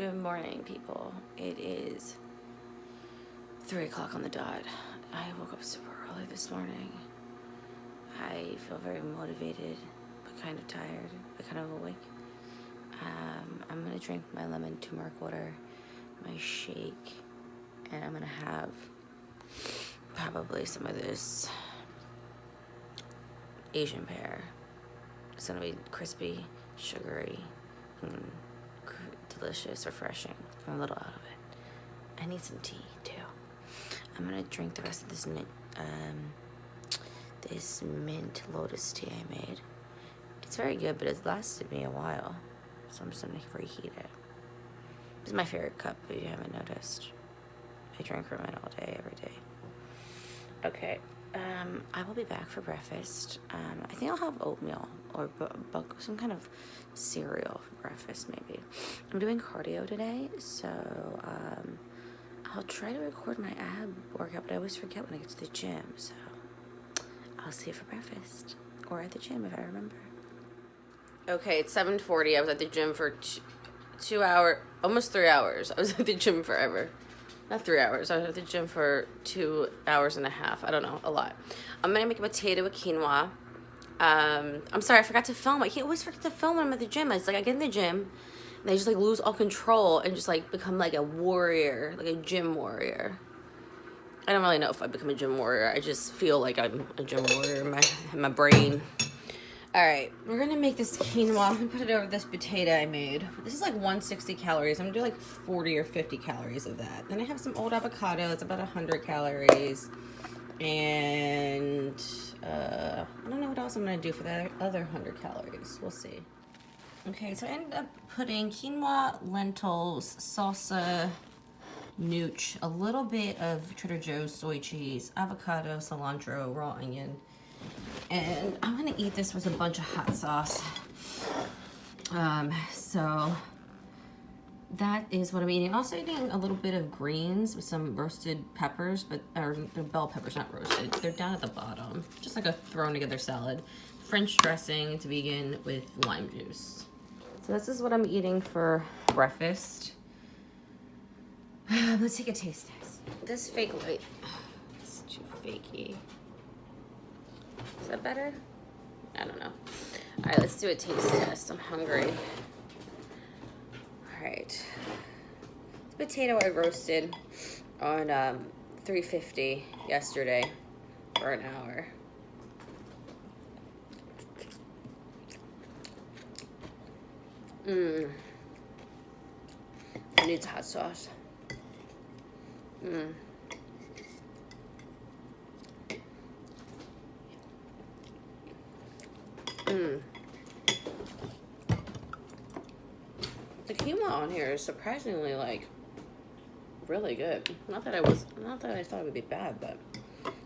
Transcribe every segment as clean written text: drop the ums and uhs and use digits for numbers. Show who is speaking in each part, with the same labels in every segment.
Speaker 1: Good morning, people. It is 3 o'clock on the dot. I woke up super early this morning. I feel very motivated, but kind of tired, but kind of awake. I'm gonna drink my lemon turmeric water, my shake, and I'm gonna have probably some of this Asian pear. It's gonna be crispy, sugary, and delicious, refreshing. I'm a little out of it. I need some tea too. I'm gonna drink the rest of this mint lotus tea I made. It's very good, but it's lasted me a while, so I'm just gonna reheat it. This is my favorite cup, if you haven't noticed. I drink from it all day, every day. Okay, I will be back for breakfast. I think I'll have oatmeal or some kind of cereal for breakfast, maybe. I'm doing cardio today, so I'll try to record my ab workout, but I always forget when I get to the gym, so I'll see you for breakfast or at the gym if I remember. Okay, it's 7:40. I was at the gym for 2 hours, almost 3 hours. I was at the gym forever. Not 3 hours. I was at the gym for 2 hours and a half. I don't know, a lot. I'm gonna make a potato with quinoa. I'm sorry, I forgot to film. I always forget to film when I'm at the gym. It's like I get in the gym and I just like lose all control and just like become like a warrior, like a gym warrior. I don't really know if I become a gym warrior. I just feel like I'm a gym warrior in my brain. All right, we're gonna make this quinoa. I'm gonna put it over this potato I made. This is like 160 calories. I'm gonna do like 40 or 50 calories of that. Then I have some old avocado. It's about 100 calories. And I don't know what else I'm gonna do for the other 100 calories. We'll see. Okay, so I ended up putting quinoa, lentils, salsa, nooch, a little bit of Trader Joe's soy cheese, avocado, cilantro, raw onion. And I'm gonna eat this with a bunch of hot sauce. So that is what I'm eating. I'm also eating a little bit of greens with some roasted peppers, but they're bell peppers, not roasted. They're down at the bottom, just like a thrown together salad. French dressing, it's vegan with lime juice. So this is what I'm eating for breakfast. Let's take a taste test. This fake light, it's too fakey. Is that better? I don't know. All right, let's do a taste test. I'm hungry. All right. The potato I roasted on 350 yesterday for an hour. It needs hot sauce. The quinoa on here is surprisingly like really good. Not that I thought it would be bad, but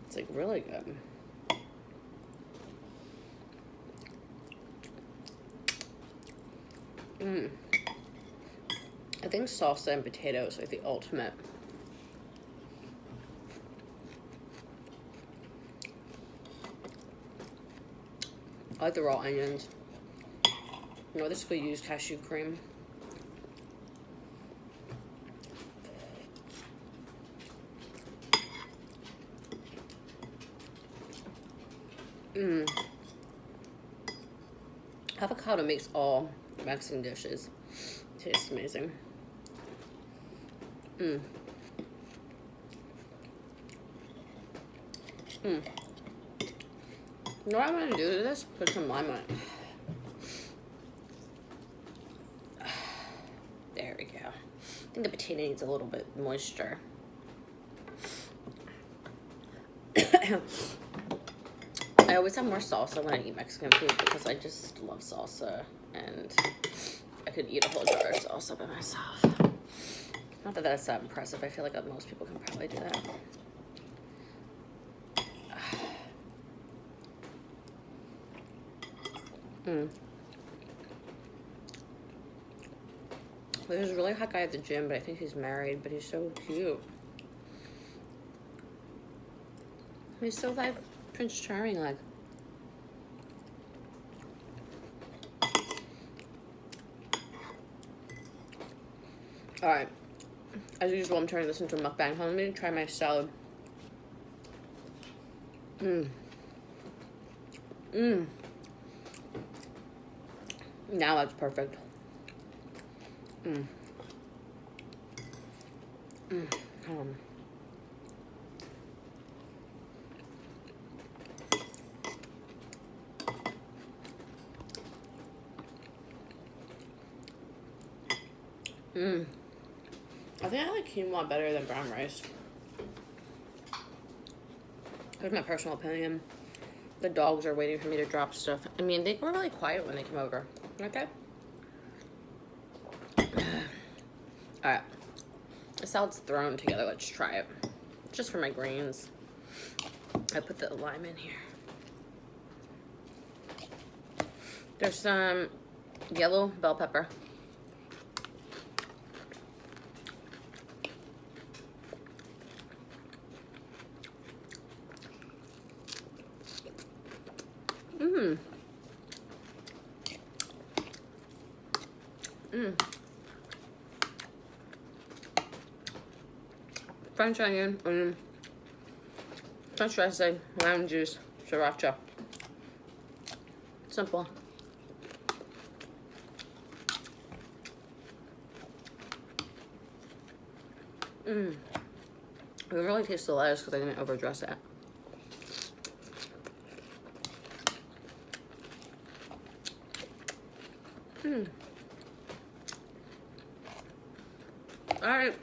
Speaker 1: it's like really good. I think salsa and potato is like the ultimate. I like the raw onions. You know, this could use cashew cream. Avocado makes all Mexican dishes taste amazing. You know what I'm gonna do to this? Put some lime on it. There we go. I think the potato needs a little bit moisture. I always have more salsa when I eat Mexican food because I just love salsa and I could eat a whole jar of salsa by myself. Not that that's that impressive. I feel like most people can probably do that. There's a really hot guy at the gym, but I think he's married, but he's so cute. He's so like Prince Charming, like. Alright. As usual, I'm turning this into a mukbang. Let me try my salad. Mmm. Mmm. Now that's perfect. Mmm. Mmm. Mmm. I think I like quinoa better than brown rice. That's my personal opinion. The dogs are waiting for me to drop stuff. I mean, they were really quiet when they came over. Okay? Alright. The salad's thrown together. Let's try it. Just for my greens. I put the lime in here. There's some yellow bell pepper. Mmm. Mmm. French onion, French dressing, lime juice, sriracha. Simple. Mmm. I can really taste the lettuce because I didn't overdress it. Mmm. Alright.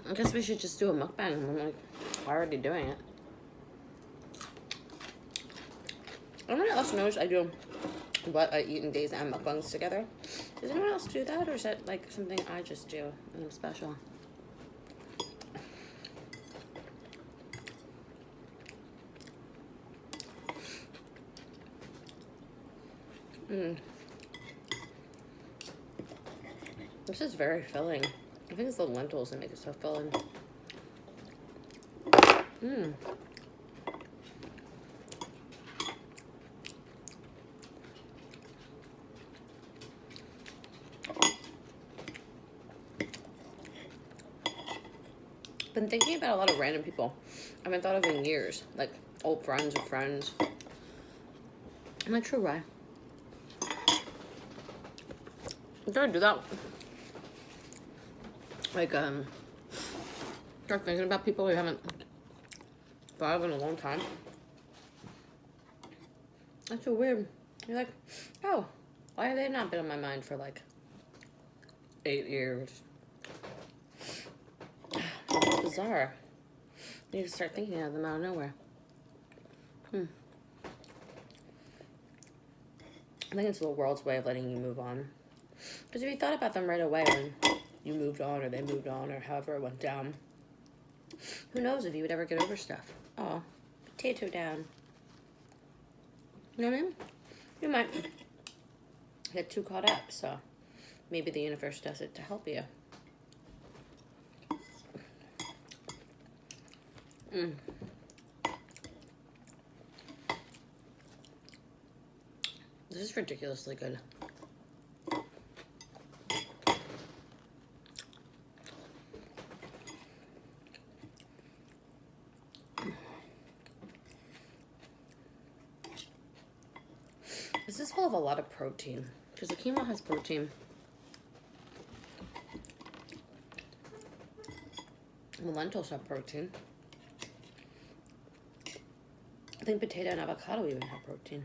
Speaker 1: I guess we should just do a mukbang. I'm like already doing it. Anyone else knows I do what I eat in days and mukbangs together? Does anyone else do that, or is that like something I just do and I'm special? Mmm. This is very filling. I think it's the lentils that make it so filling. Mmm. Been thinking about a lot of random people I haven't thought of in years, like old friends or friends. I'm not sure why. I'm trying to do that. Like, start thinking about people we haven't thought of in a long time. That's so weird. You're like, oh, why have they not been on my mind for like 8 years? It's bizarre. You need to start thinking of them out of nowhere. I think it's the world's way of letting you move on. Because if you thought about them right away when you moved on or they moved on or however it went down, who knows if you would ever get over stuff. Oh, potato down. You know what I mean? You might get too caught up, so maybe the universe does it to help you. This is ridiculously good. This is full of a lot of protein because the quinoa has protein. The lentils have protein. I think potato and avocado even have protein.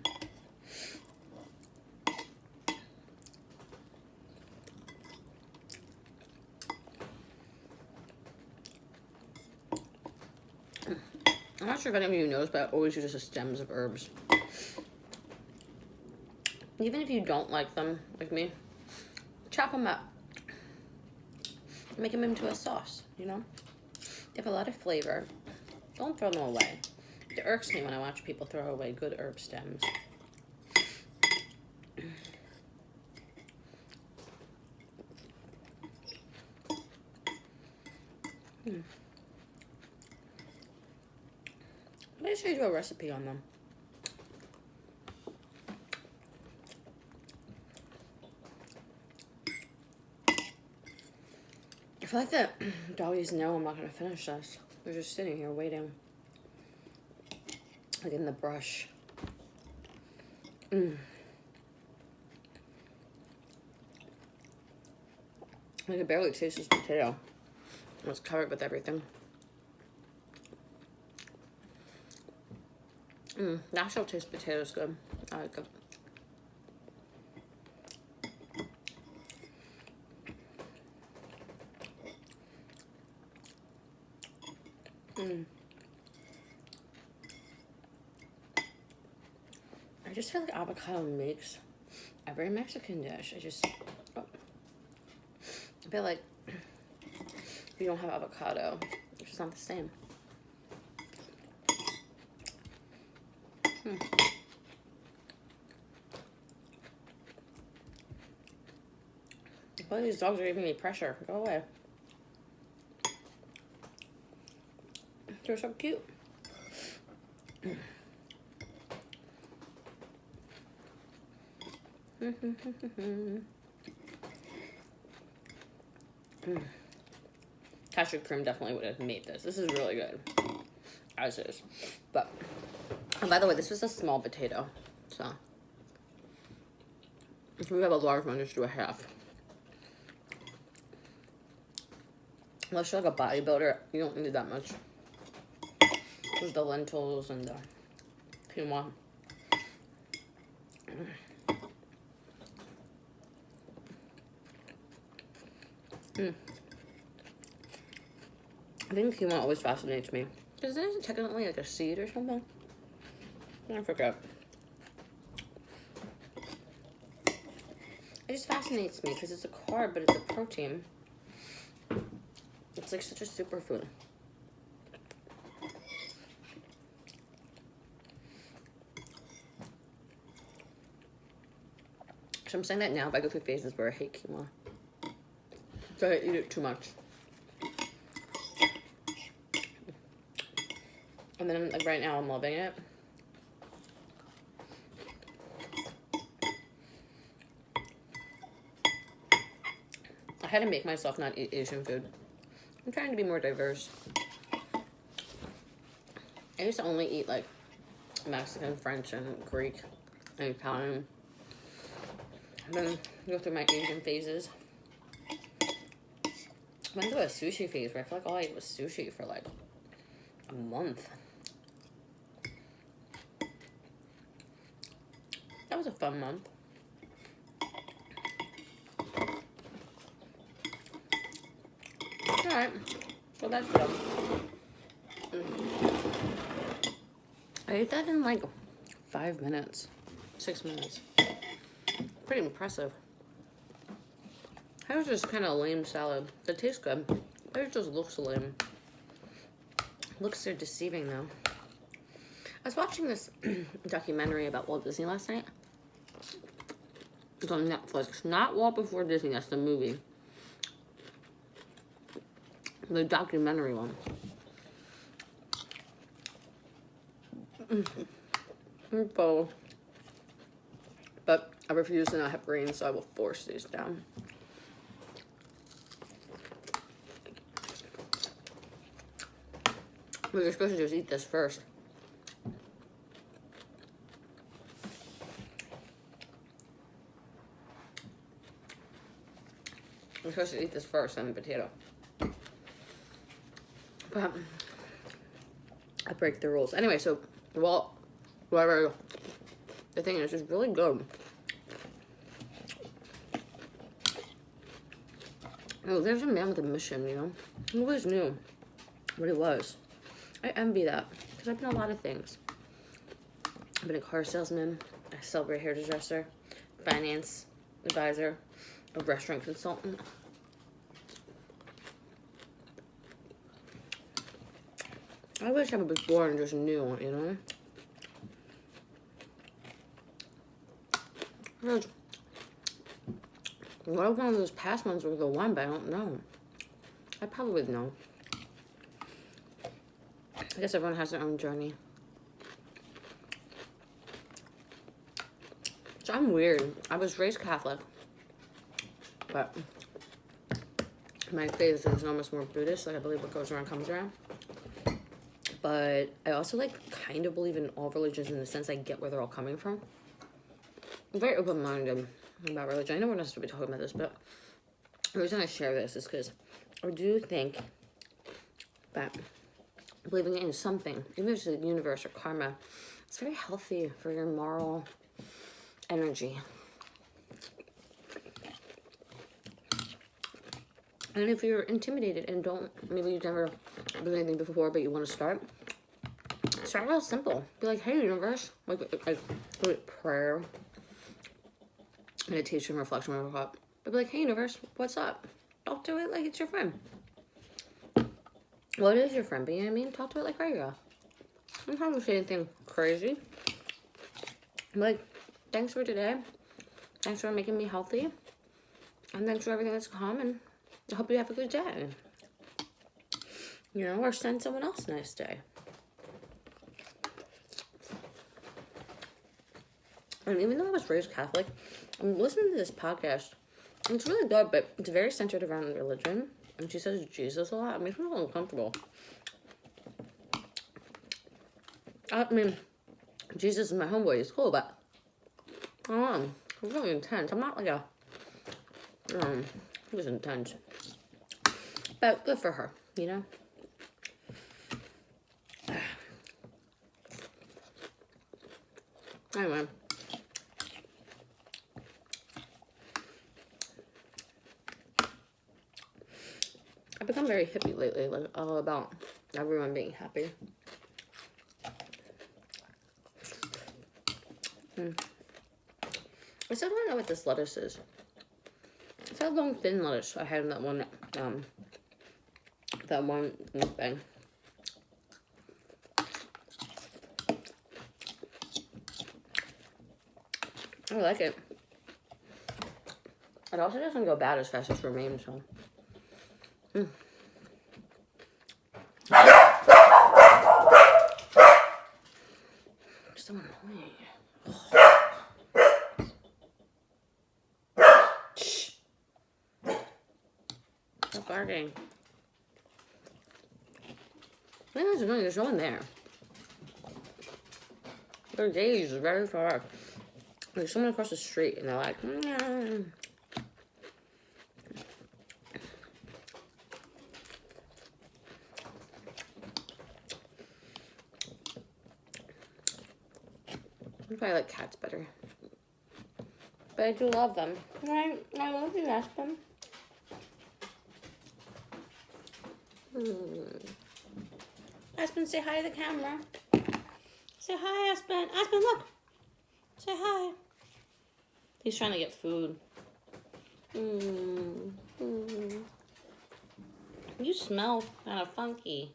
Speaker 1: I'm not sure if any of you knows, but I always use the stems of herbs. Even if you don't like them, like me, chop them up. Make them into a sauce, you know? They have a lot of flavor. Don't throw them away. It irks me when I watch people throw away good herb stems. Let me show you a recipe on them. feel like that doggies know I'm not gonna finish this. They're just sitting here waiting. Like in the brush. Like I could barely taste this potato. It was covered with everything. Natural taste potato is good. I like it. I just feel like avocado makes every Mexican dish. I feel like if you don't have avocado, it's just not the same. Both of these dogs are giving me pressure. Go away. They're so cute. Cashew cream definitely would have made this. This is really good, as is. But, and by the way, this was a small potato, so if we have a large one, just do a half. Unless you're like a bodybuilder, you don't need that much. With the lentils and the quinoa. I think quinoa always fascinates me. Because isn't it technically like a seed or something? I forget. It just fascinates me because it's a carb, but it's a protein. It's like such a superfood. So I'm saying that now, but I go through phases where I hate quinoa. So I eat it too much. And then, like, right now, I'm loving it. I had to make myself not eat Asian food. I'm trying to be more diverse. I used to only eat, like, Mexican, French, and Greek, and Italian. And then go through my Asian phases. I went through a sushi phase where I feel like all I ate was sushi for, like, a month. That was a fun month. Alright, so that's done. I ate that in like 5 minutes, 6 minutes. Pretty impressive. That was just kind of a lame salad. It tastes good, but it just looks lame. Looks so deceiving though. I was watching this documentary about Walt Disney last night. It's on Netflix. Not Walt Before Disney, that's the movie. The documentary one. Full. But I refuse to not have greens, so I will force these down. What you're supposed to do is eat this first. You're supposed to eat this first, then the potato. But I break the rules. Anyway, so, well, whatever the thing is really good. Oh, there's a man with a mission, you know? Who always knew what it was. I envy that, because I've done a lot of things. I've been a car salesman, a celebrity hairdresser, finance advisor, a restaurant consultant. I wish I was born and just knew, you know? Because what if one of those past ones were the one, but I don't know. I probably would know. I guess everyone has their own journey. So I'm weird. I was raised Catholic. But
Speaker 2: My faith is almost more Buddhist, like I believe what goes around comes around. But I also like kind of believe in all religions in the sense I get where they're all coming from. I'm very open-minded about religion. I know we're not supposed to be talking about this, but the reason I share this is because I do think that believing in something, even if it's the universe or karma, it's very healthy for your moral energy. And if you're intimidated and maybe you've never done anything before, but you want to start out simple. Be like, hey, universe, like prayer, meditation, reflection, whatever you call it. But be like, hey, universe, what's up? Talk to it like it's your friend. What is your friend? But you know what I mean? Talk to it like regular. I'm not going to say anything crazy. Like, thanks for today. Thanks for making me healthy. And thanks for everything that's come. And I hope you have a good day. You know, or send someone else a nice day. And even though I was raised Catholic, I'm listening to this podcast. And it's really good, but it's very centered around religion. And she says Jesus a lot. It makes me a little uncomfortable. I mean, Jesus is my homeboy. He's cool, but I don't know. He's really intense. I'm not like a... he was intense. But good for her, you know? Anyway. I've become very hippie lately, like all about everyone being happy. I still don't know what this lettuce is. It's that long thin lettuce I had in that one mukbang. I like it. It also doesn't go bad as fast as romaine, so. So annoying. Shh. Stop barking. I think that's annoying. There's no one there. Their days is very far. There's someone across the street, and they're like, nah. I probably like cats better. But I do love them. I love you, Aspen. Aspen, say hi to the camera. Say hi, Aspen. Aspen, look. Say hi. He's trying to get food. You smell kind of funky.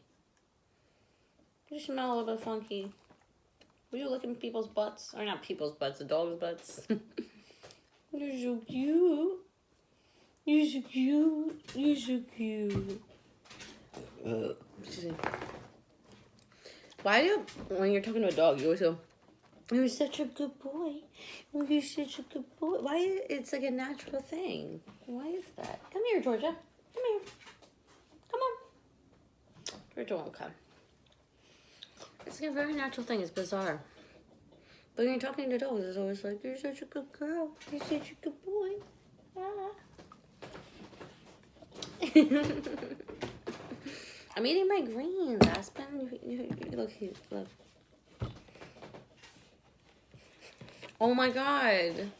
Speaker 2: You smell a little bit funky. Were you licking people's butts? Or not people's butts, the dog's butts. You're so cute. You're so cute. You're so cute. Why do you, when you're talking to a dog, you always go, you're such a good boy. Oh, you're such a good boy. Why? It's like a natural thing. Why is that? Come here, Georgia. Come here. Come on. Georgia won't come. It's like a very natural thing. It's bizarre. But when you're talking to dogs, it's always like, you're such a good girl. You're such a good boy. Ah. I'm eating my greens, Aspen. You look. Oh my god.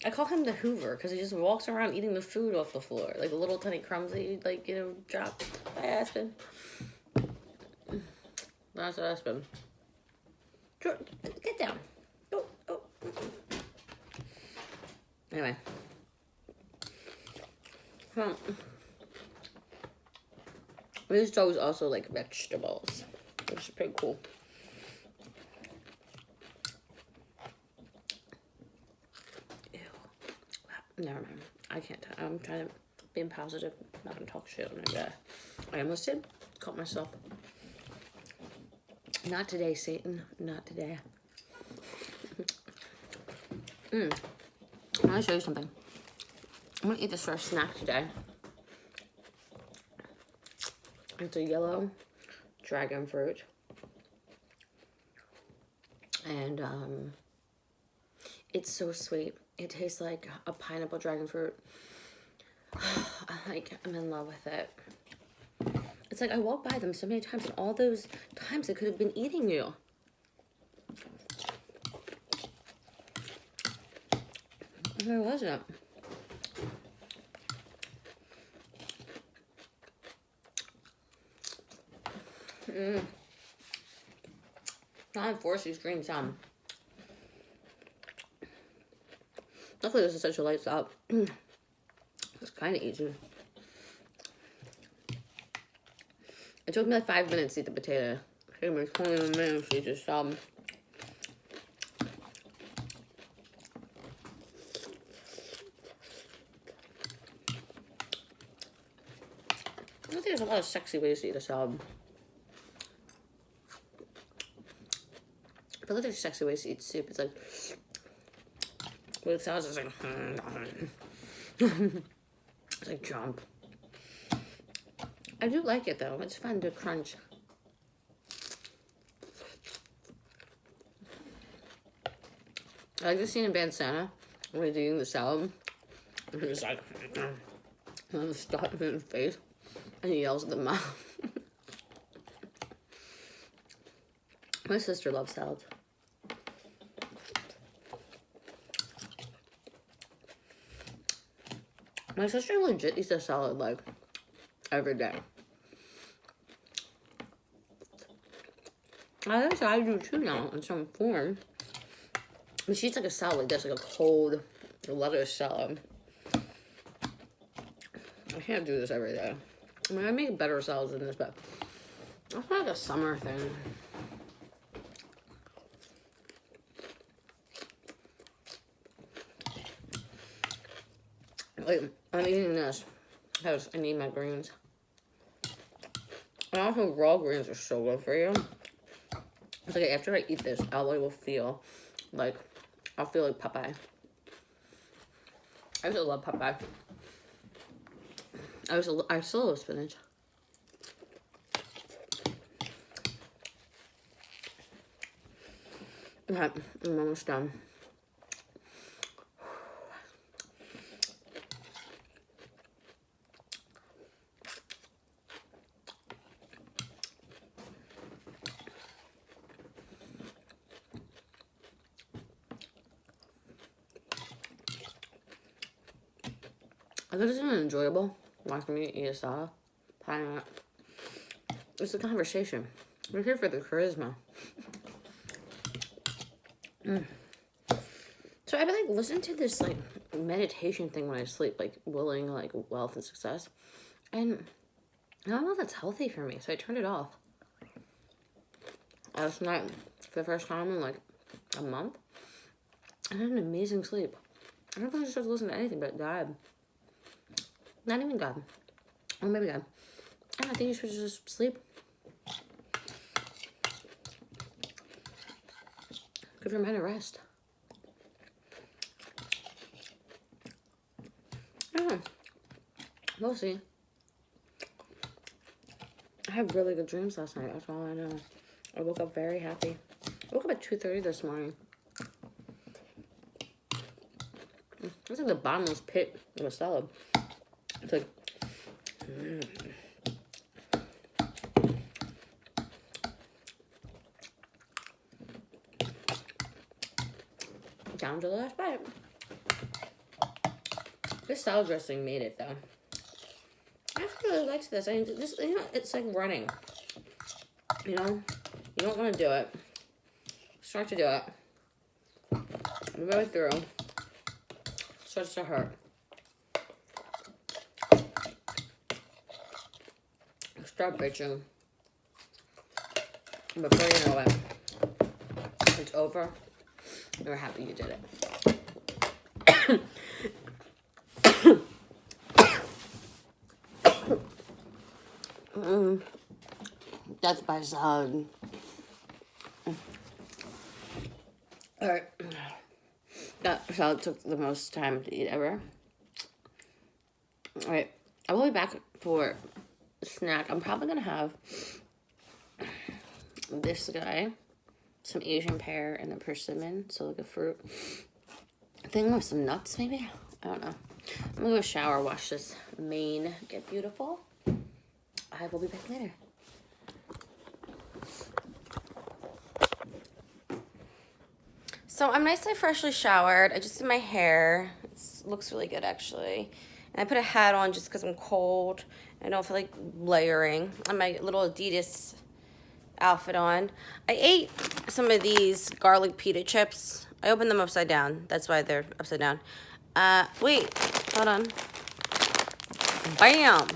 Speaker 2: I call him the Hoover because he just walks around eating the food off the floor. Like the little tiny crumbs that you, like, you know, drop. Bye, Aspen. That's Aspen. Get down. Oh. Anyway. These dogs also like vegetables, which is pretty cool. Ew. Never mind. I can't. I'm trying to be positive. I'm not gonna talk shit on my guy. I almost did. Caught myself. Not today, Satan. Not today. I want to show you something. I'm gonna eat this for a snack today. It's a yellow dragon fruit. And it's so sweet. It tastes like a pineapple dragon fruit. I'm in love with it. It's like I walk by them so many times, and all those times I could have been eating you. Where was it? I force these drinks on. Luckily, this is such a light salad. It's kind of easy. It took me like 5 minutes to eat the potato. It took me 20 minutes to eat this salad. I think there's a lot of sexy ways to eat a salad. I feel like there's sexy ways to eat soup. It's like, with salad, it's like, it's like jump. I do like it though. It's fun to crunch. I like the scene in Bad Santa when he's eating the salad. And he's like, and stuck in his face. And he yells at the mom. My sister loves salads. My sister legit eats a salad like every day. I guess I do too now in some form. But she eats like a salad like this, like a cold lettuce salad. I can't do this every day. I mean, I make better salads than this, but it's not like a summer thing. Like, I'm eating this because I need my greens. And also, raw greens are so good for you. It's like after I eat this, I will feel like, I'll feel like Popeye. I used to love Popeye. I still love spinach. Okay, I'm almost done. I thought this was enjoyable watching me eat a salad. It's a conversation. We're here for the charisma. So I've been like listening to this like meditation thing when I sleep, like willing like wealth and success. And I don't know if that's healthy for me, so I turned it off. Last night, for the first time in like a month, I had an amazing sleep. I don't think I just started listening to anything but God. Not even God. Or maybe God. I think you should just sleep. Give your mind a rest. I don't know. We'll see. I had really good dreams last night. That's all I know. I woke up very happy. I woke up at 2:30 this morning. It's like the bottomless pit of a salad. It's like, down to the last bite. This salad dressing made it though. I actually really likes this. I mean, this, you know, it's like running. You know, you don't want to do it. Start to do it. Midway through, starts to hurt. Start bitching. Before you know it, it's over. You're happy you did it. That's by salad. Alright. That salad took the most time to eat ever. Alright. I will be back for snack. I'm probably gonna have this guy, some Asian pear, and then persimmon, so like a fruit. I think with some nuts, maybe. I don't know. I'm gonna go shower, wash this mane, get beautiful. I will be back later.
Speaker 1: So I'm nicely freshly showered. I just did my hair. It looks really good, actually. And I put a hat on just because I'm cold. I don't feel like layering. And my little Adidas outfit on. I ate some of these garlic pita chips. I opened them upside down. That's why they're upside down. Wait, hold on. Bam!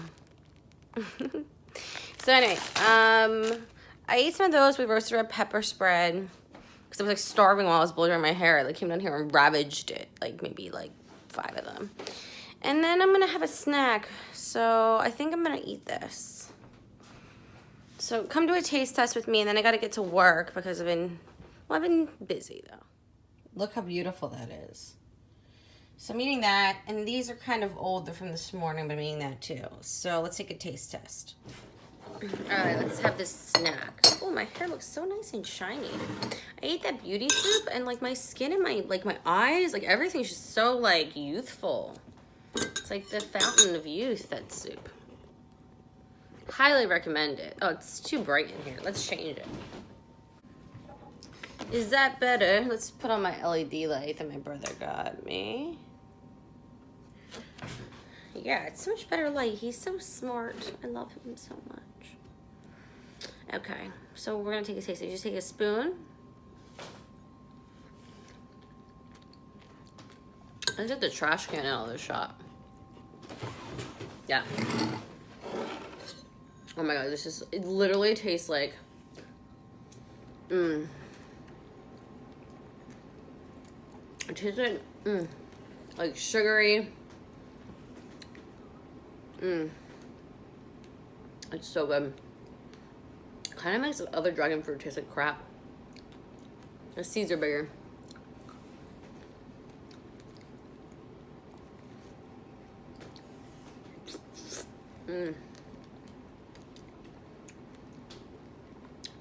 Speaker 1: So anyway, I ate some of those with roasted red pepper spread. Because I was like starving while I was blow drying my hair. I like came down here and ravaged it. Like maybe like 5 of them. And then I'm gonna have a snack. So I think I'm gonna eat this. So come do a taste test with me, and then I gotta get to work because I've been busy though. Look how beautiful that is. So I'm eating that, and these are kind of old. They're from this morning, but I'm eating that too. So let's take a taste test. All right, let's have this snack. Oh, my hair looks so nice and shiny. I ate that beauty soup, and like my skin and my eyes, like everything's just so like youthful. It's like the fountain of youth, that soup. Highly recommend it. Oh, it's too bright in here. Let's change it. Is that better? Let's put on my LED light that my brother got me. Yeah, it's so much better light. He's so smart. I love him so much. Okay, so we're gonna take a taste. You just take a spoon. Let's get the trash can out of the shop. Yeah. Oh my god, it literally tastes like, it tastes like sugary. It's so good. Kind of makes the other dragon fruit taste like crap. The seeds are bigger. I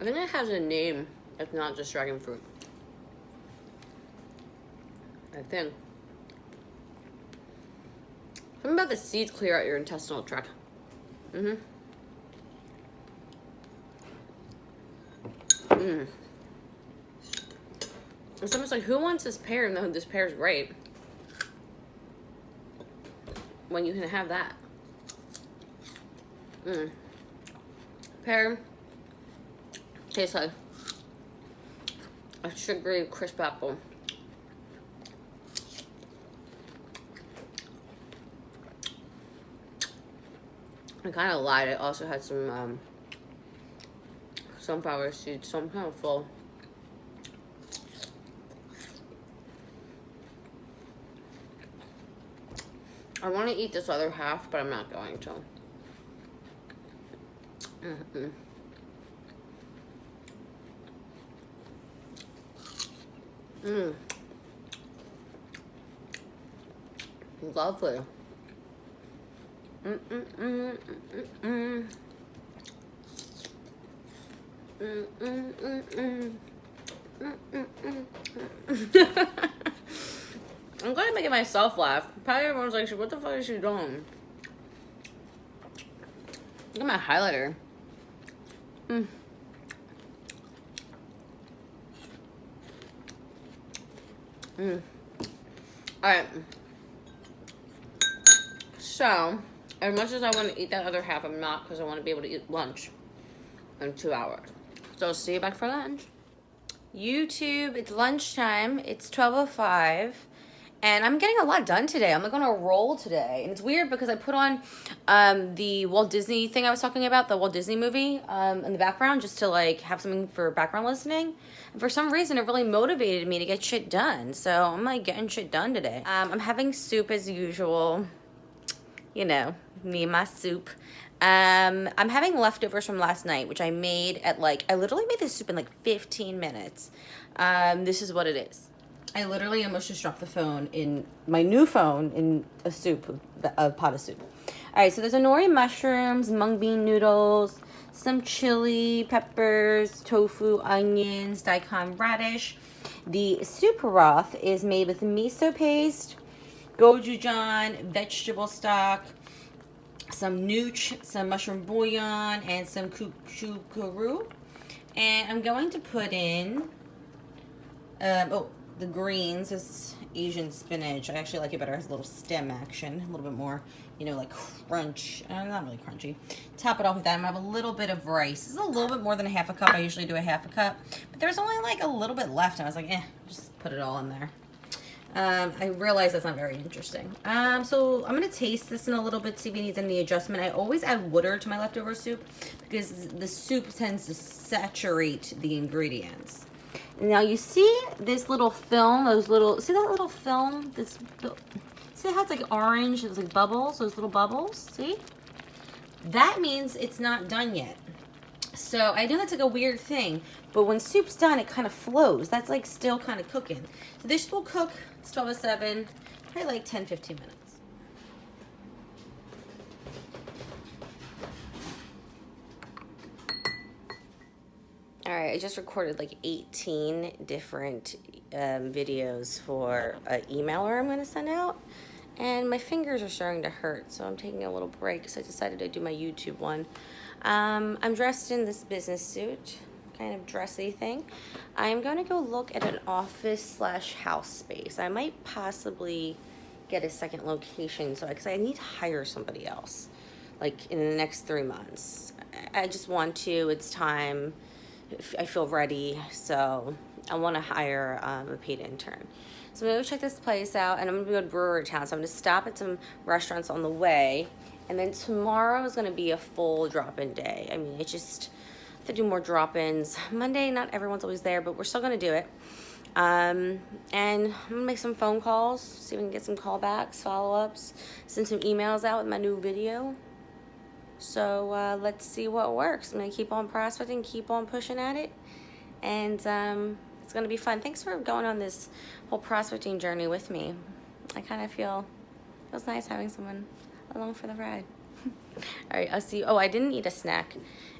Speaker 1: think it has a name. It's not just dragon fruit. I think. Something about the seeds clear out your intestinal tract. It's almost like, who wants this pear and this pear's great when you can have that? Pear tastes like a sugary crisp apple. I kind of lied. It also had some sunflower seeds, so I'm kind of full. I want to eat this other half, but I'm not going to. Lovely. I'm glad I'm making myself laugh. Probably everyone's like, what the fuck is she doing? Look at my highlighter. Alright. So, as much as I want to eat that other half, I'm not, because I want to be able to eat lunch in 2 hours. So I'll see you back for lunch. YouTube, it's lunchtime. It's 12:05. And I'm getting a lot done today. I'm like on a roll today. And it's weird because I put on the Walt Disney thing I was talking about, the Walt Disney movie in the background, just to like have something for background listening. And for some reason, it really motivated me to get shit done. So I'm like getting shit done today. I'm having soup as usual. You know, me and my soup. I'm having leftovers from last night, which I made at like, I literally made this soup in like 15 minutes. This is what it is. I literally almost just dropped the phone in my new phone in a soup, a pot of soup. All right, so there's nori mushrooms, mung bean noodles, some chili, peppers, tofu, onions, daikon radish. The soup broth is made with miso paste, gochujang, vegetable stock, some nooch, some mushroom bouillon, and some kukuru. And I'm going to put in, the greens is Asian spinach. I actually like it better. It has a little stem action, a little bit more, you know, like crunch. Not really crunchy. Top it off with that. I'm gonna have a little bit of rice. This is a little bit more than a half a cup. I usually do a half a cup, but there's only like a little bit left, and I was like, just put it all in there. I realize that's not very interesting. So I'm gonna taste this in a little bit, see if it needs any adjustment. I always add water to my leftover soup because the soup tends to saturate the ingredients. Now you see this little film, see that little film? See how it's like orange, it's like bubbles, those little bubbles, see? That means it's not done yet. So I know that's like a weird thing, but when soup's done, it kind of flows. That's like still kind of cooking. So this will cook, it's 12:07, probably like 10-15 minutes. All right, I just recorded like 18 different videos for an emailer I'm going to send out. And my fingers are starting to hurt, so I'm taking a little break because I decided to do my YouTube one. I'm dressed in this business suit, kind of dressy thing. I'm going to go look at an office/house space. I might possibly get a second location, because I need to hire somebody else, like in the next 3 months. I just want to. It's time. I feel ready, so I want to hire a paid intern. So I'm going to go check this place out, and I'm going to go to Brewer Town. So I'm going to stop at some restaurants on the way, and then tomorrow is going to be a full drop-in day. I mean, it's just, I have to do more drop-ins. Monday, not everyone's always there, but we're still going to do it. And I'm going to make some phone calls, see if we can get some callbacks, follow-ups, send some emails out with my new video. So let's see what works. I'm going to keep on prospecting, keep on pushing at it, and it's going to be fun. Thanks for going on this whole prospecting journey with me. I kind of feel it was nice having someone along for the ride. All right, I'll see you. Oh, I didn't eat a snack,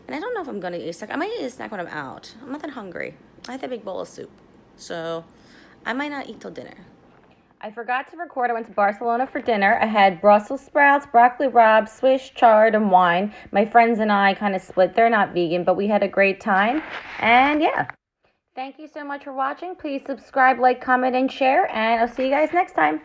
Speaker 1: and I don't know if I'm going to eat a snack. I might eat a snack when I'm out. I'm not that hungry. I had that big bowl of soup, so I might not eat till dinner. I forgot to record. I went to Barcelona for dinner. I had Brussels sprouts, broccoli rabe, Swiss chard, and wine. My friends and I kind of split. They're not vegan, but we had a great time. And yeah. Thank you so much for watching. Please subscribe, like, comment, and share. And I'll see you guys next time.